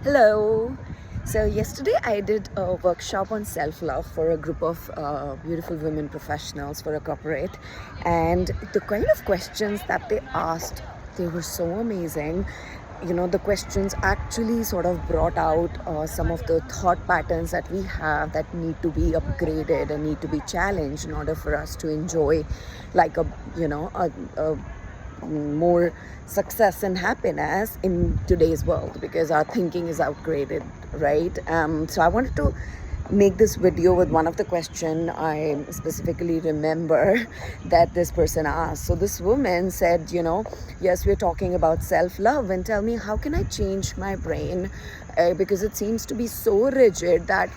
Hello. So yesterday I did a workshop on self-love for a group of beautiful women professionals for a corporate, and the kind of questions that they asked, they were so amazing. The questions actually sort of brought out some of the thought patterns that we have that need to be upgraded and need to be challenged in order for us to enjoy like a more success and happiness in today's world, because our thinking is outgraded, right? So I wanted to make this video with one of the question I specifically remember that this person asked. So this woman said, yes, we're talking about self-love, and tell me, how can I change my brain, because it seems to be so rigid that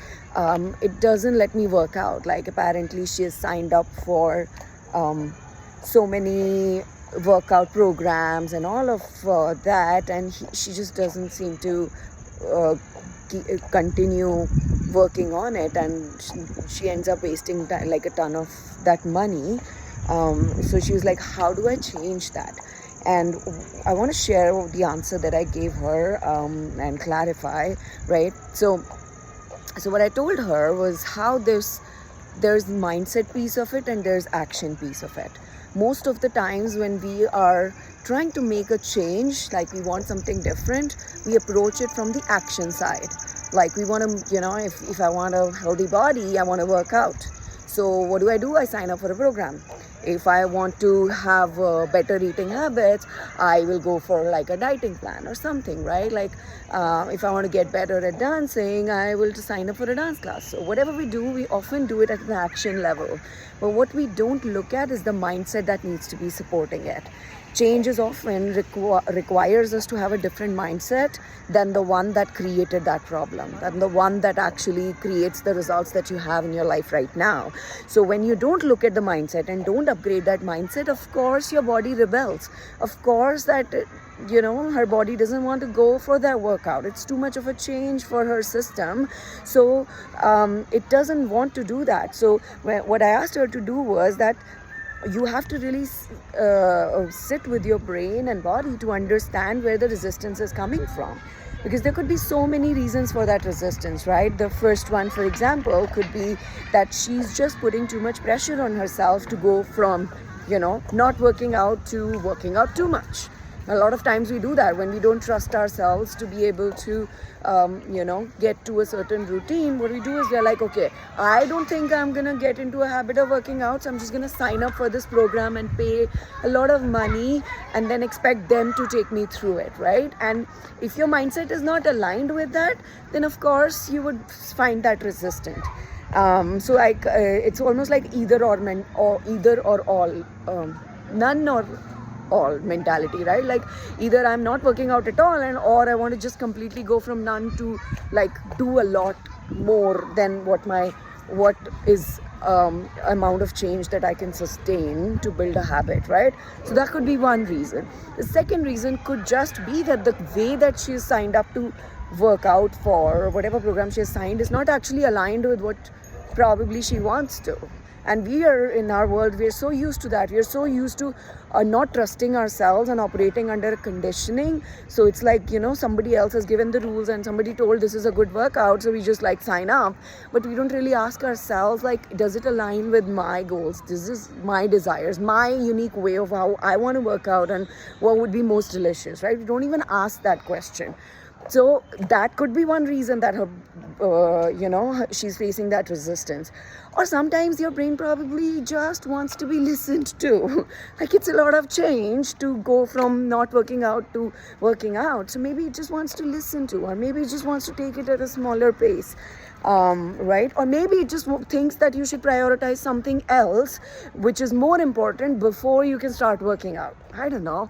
it doesn't let me work out. Like, apparently she has signed up for so many workout programs and all of that, and she just doesn't seem to continue working on it, and she ends up wasting like a ton of that money. So she was like, how do I change that? And I want to share the answer that I gave her and clarify, right? So what I told her was how there's mindset piece of it and there's action piece of it. Most of the times when we are trying to make a change, like we want something different, we approach it from the action side. Like, we want to, if I want a healthy body, I want to work out. So what do? I sign up for a program. If I want to have better eating habits, I will go for like a dieting plan or something, right? Like, if I want to get better at dancing, I will just sign up for a dance class. So whatever we do, we often do it at the action level. But what we don't look at is the mindset that needs to be supporting it. Change is often requires us to have a different mindset than the one that created that problem, than the one that actually creates the results that you have in your life right now. So when you don't look at the mindset and don't upgrade that mindset, of course your body rebels. Of course that her body doesn't want to go for that workout. It's too much of a change for her system. So it doesn't want to do that. So what I asked her to do was that you have to really sit with your brain and body to understand where the resistance is coming from, because there could be so many reasons for that resistance, right? The first one, for example, could be that she's just putting too much pressure on herself to go from not working out to working out too much. A lot of times we do that when we don't trust ourselves to be able to get to a certain routine. What we do is we're like, okay, I don't think I'm gonna get into a habit of working out, so I'm just gonna sign up for this program and pay a lot of money and then expect them to take me through it, right? And if your mindset is not aligned with that, then of course you would find that resistant. So like it's almost like either or all, none or all mentality, right? Like, either I'm not working out at all, or I want to just completely go from none to like do a lot more than what is amount of change that I can sustain to build a habit, right? So that could be one reason. The second reason could just be that the way that she's signed up to work out for, or whatever program she has signed, is not actually aligned with what probably she wants to. And we are, in our world, we are so used to that. We are so used to not trusting ourselves and operating under conditioning. So it's like, somebody else has given the rules and somebody told this is a good workout, so we just like sign up. But we don't really ask ourselves, like, does it align with my goals? This is my desires, my unique way of how I want to work out and what would be most delicious, right? We don't even ask that question. So that could be one reason that her, she's facing that resistance. Or sometimes your brain probably just wants to be listened to. Like, it's a lot of change to go from not working out to working out. So maybe it just wants to listen to, or maybe it just wants to take it at a smaller pace. Right? Or maybe it just thinks that you should prioritize something else, which is more important, before you can start working out. I don't know.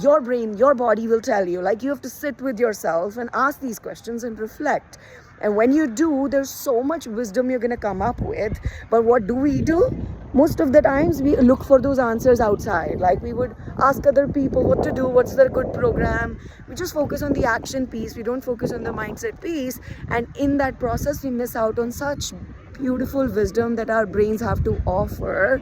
Your brain, your body will tell you. Like, you have to sit with yourself and ask these questions and reflect. And when you do, there's so much wisdom you're going to come up with. But what do? Most of the times we look for those answers outside. Like, we would ask other people what to do, what's their good program. We just focus on the action piece. We don't focus on the mindset piece. And in that process, we miss out on such beautiful wisdom that our brains have to offer.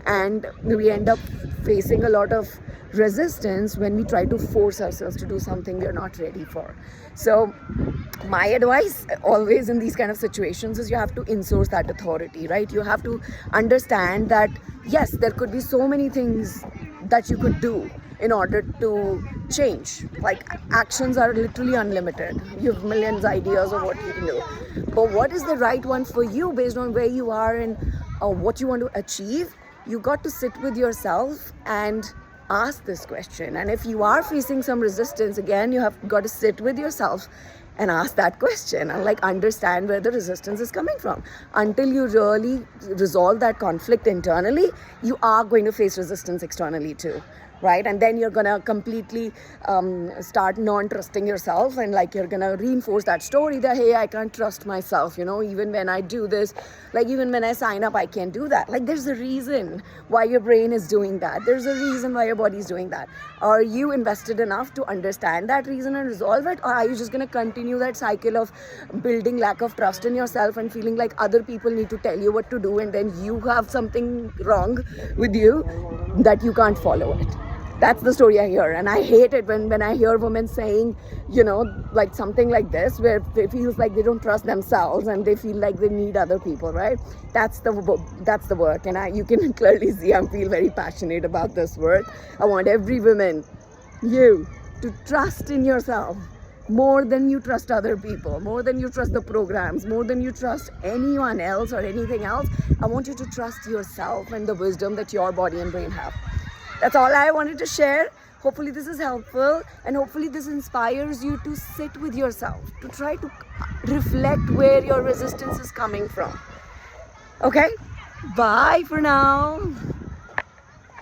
And we end up facing a lot of resistance when we try to force ourselves to do something we are not ready for. So my advice always in these kind of situations is you have to insource that authority, right? You have to understand that yes, there could be so many things that you could do in order to change. Like, actions are literally unlimited. You have millions ideas of what you can do, but what is the right one for you based on where you are and what you want to achieve? You got to sit with yourself and ask this question. And if you are facing some resistance, again, you have got to sit with yourself and ask that question and like understand where the resistance is coming from. Until you really resolve that conflict internally, you are going to face resistance externally too, right? And then you're gonna completely start non-trusting yourself, and like you're gonna reinforce that story that, hey, I can't trust myself, you know, even when I do this, like even when I sign up, I can't do that. Like, there's a reason why your brain is doing that. There's a reason why your body is doing that. Are you invested enough to understand that reason and resolve it, or are you just gonna continue that cycle of building lack of trust in yourself and feeling like other people need to tell you what to do, and then you have something wrong with you that you can't follow it? That's the story I hear, and I hate it when I hear women saying, you know, like something like this, where it feels like they don't trust themselves and they feel like they need other people, right? That's the work, and you can clearly see I feel very passionate about this work. I want every woman, you, to trust in yourself more than you trust other people, more than you trust the programs, more than you trust anyone else or anything else. I want you to trust yourself and the wisdom that your body and brain have. That's all I wanted to share. Hopefully this is helpful, and hopefully this inspires you to sit with yourself, to try to reflect where your resistance is coming from. Okay? Bye for now.